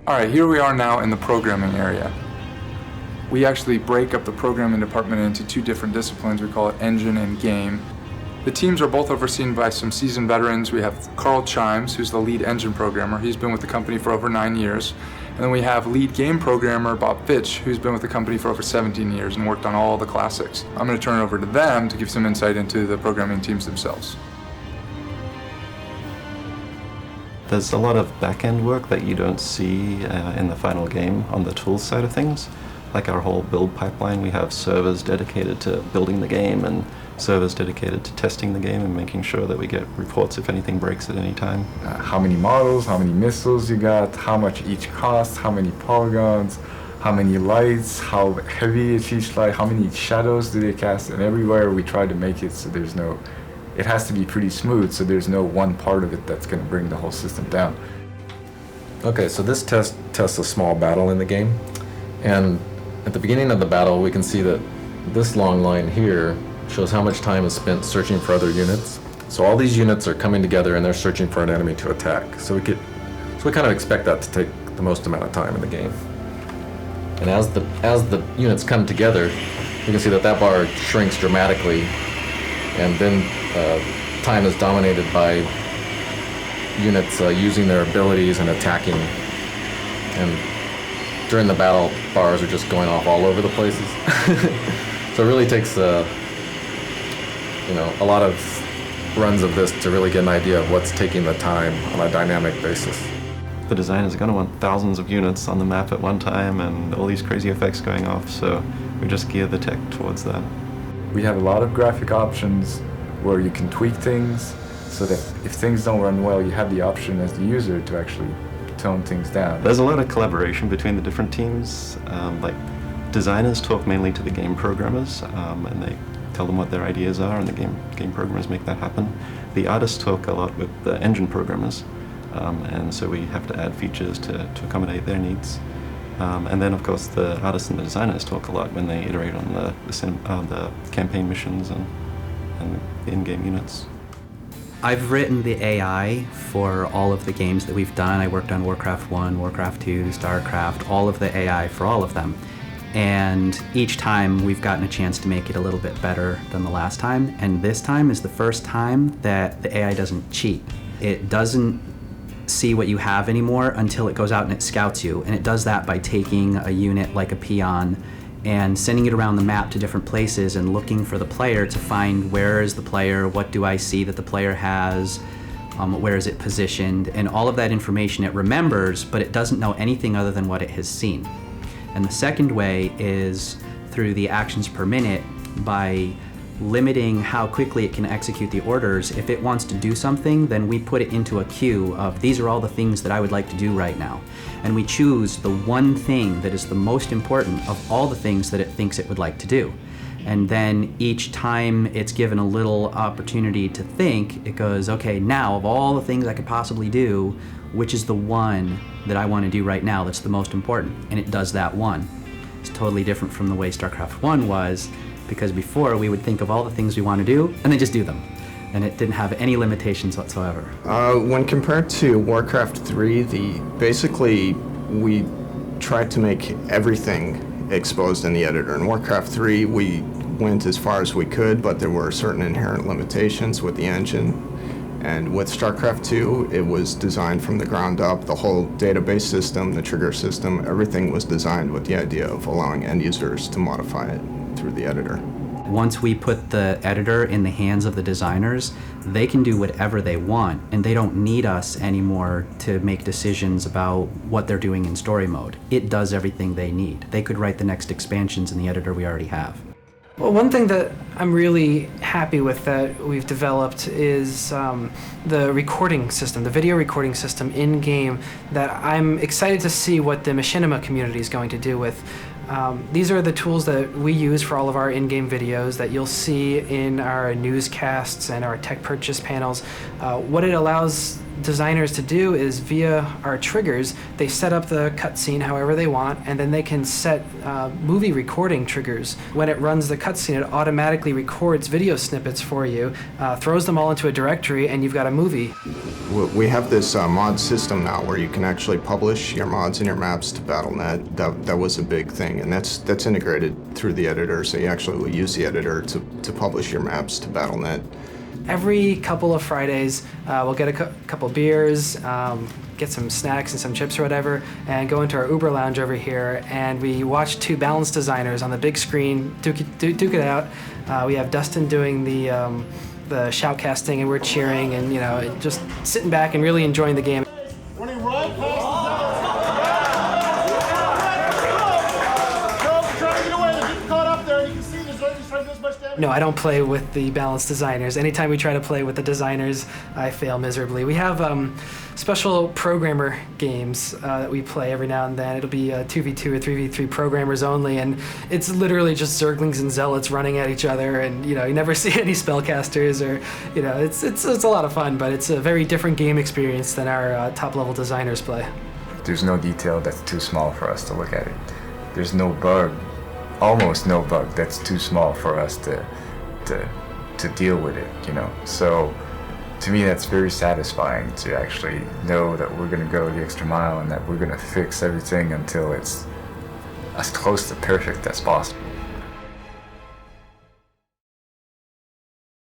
Alright, here we are now in the programming area. We actually break up the programming department into two different disciplines. We call it engine and game. The teams are both overseen by some seasoned veterans. We have Carl Chimes, who's the lead engine programmer. He's been with the company for over 9 years. And then we have lead game programmer Bob Fitch, who's been with the company for over 17 years and worked on all the classics. I'm going to turn it over to them to give some insight into the programming teams themselves. There's a lot of back-end work that you don't see in the final game on the tools side of things. Like our whole build pipeline, we have servers dedicated to building the game and servers dedicated to testing the game and making sure that we get reports if anything breaks at any time. How many models, how many missiles you got, how much each costs, how many polygons, how many lights, how heavy is each light, how many shadows do they cast, and everywhere we try to make it so it has to be pretty smooth, so there's no one part of it that's going to bring the whole system down. Okay, so this tests a small battle in the game, and at the beginning of the battle we can see that this long line here shows how much time is spent searching for other units. So all these units are coming together and they're searching for an enemy to attack. So we kind of expect that to take the most amount of time in the game. And as the units come together, you can see that bar shrinks dramatically, and then time is dominated by units using their abilities and attacking. And during the battle, bars are just going off all over the places. So it really takes a lot of runs of this to really get an idea of what's taking the time on a dynamic basis. The designers are going to want thousands of units on the map at one time and all these crazy effects going off, so we just gear the tech towards that. We have a lot of graphic options where you can tweak things so that if things don't run well, you have the option as the user to actually tone things down. There's a lot of collaboration between the different teams. Like designers talk mainly to the game programmers, and they tell them what their ideas are, and the game programmers make that happen. The artists talk a lot with the engine programmers, and so we have to add features to accommodate their needs. And then, of course, the artists and the designers talk a lot when they iterate on the campaign missions and the in-game units. I've written the AI for all of the games that we've done. I worked on Warcraft 1, Warcraft 2, StarCraft, all of the AI for all of them. And each time we've gotten a chance to make it a little bit better than the last time. And this time is the first time that the AI doesn't cheat. It doesn't see what you have anymore until it goes out and it scouts you. And it does that by taking a unit like a peon and sending it around the map to different places and looking for the player to find where is the player, what do I see that the player has, where is it positioned, and all of that information it remembers, but it doesn't know anything other than what it has seen. And the second way is through the actions per minute by limiting how quickly it can execute the orders. If it wants to do something, then we put it into a queue of these are all the things that I would like to do right now. And we choose the one thing that is the most important of all the things that it thinks it would like to do. And then each time it's given a little opportunity to think, it goes, okay, now of all the things I could possibly do, which is the one that I want to do right now that's the most important? And it does that one. It's totally different from the way StarCraft 1 was, because before we would think of all the things we want to do and then just do them. And it didn't have any limitations whatsoever. When compared to Warcraft 3, basically we tried to make everything exposed in the editor. In Warcraft 3, we went as far as we could, but there were certain inherent limitations with the engine. And with StarCraft 2, it was designed from the ground up. The whole database system, the trigger system, everything was designed with the idea of allowing end users to modify it through the editor. Once we put the editor in the hands of the designers, they can do whatever they want, and they don't need us anymore to make decisions about what they're doing in story mode. It does everything they need. They could write the next expansions in the editor we already have. Well, one thing that I'm really happy with that we've developed is the recording system, the video recording system in-game that I'm excited to see what the machinima community is going to do with. These are the tools that we use for all of our in-game videos that you'll see in our newscasts and our tech purchase panels. What it allows designers to do is via our triggers, they set up the cutscene however they want, and then they can set movie recording triggers. When it runs the cutscene, it automatically records video snippets for you, throws them all into a directory, and you've got a movie. We have this mod system now where you can actually publish your mods and your maps to Battle.net. That was a big thing, and that's integrated through the editor, so you actually will use the editor to publish your maps to Battle.net. Every couple of Fridays, we'll get a couple beers, get some snacks and some chips or whatever, and go into our Uber lounge over here, and we watch two balance designers on the big screen duke it out. We have Dustin doing the shoutcasting, and we're cheering, and just sitting back and really enjoying the game. Running right past the trying to get away. They're getting caught up there. You can see the Zerg is trying to do as much damage. No, I don't play with the balance designers. Anytime we try to play with the designers, I fail miserably. We have special programmer games that we play every now and then. It'll be 2v2 or 3v3 programmers only, and it's literally just Zerglings and Zealots running at each other, and you never see any spellcasters, or it's a lot of fun, but it's a very different game experience than our top-level designers play. There's no detail that's too small for us to look at it. There's no bug, almost no bug that's too small for us to deal with it, So to me, that's very satisfying to actually know that we're going to go the extra mile and that we're going to fix everything until it's as close to perfect as possible.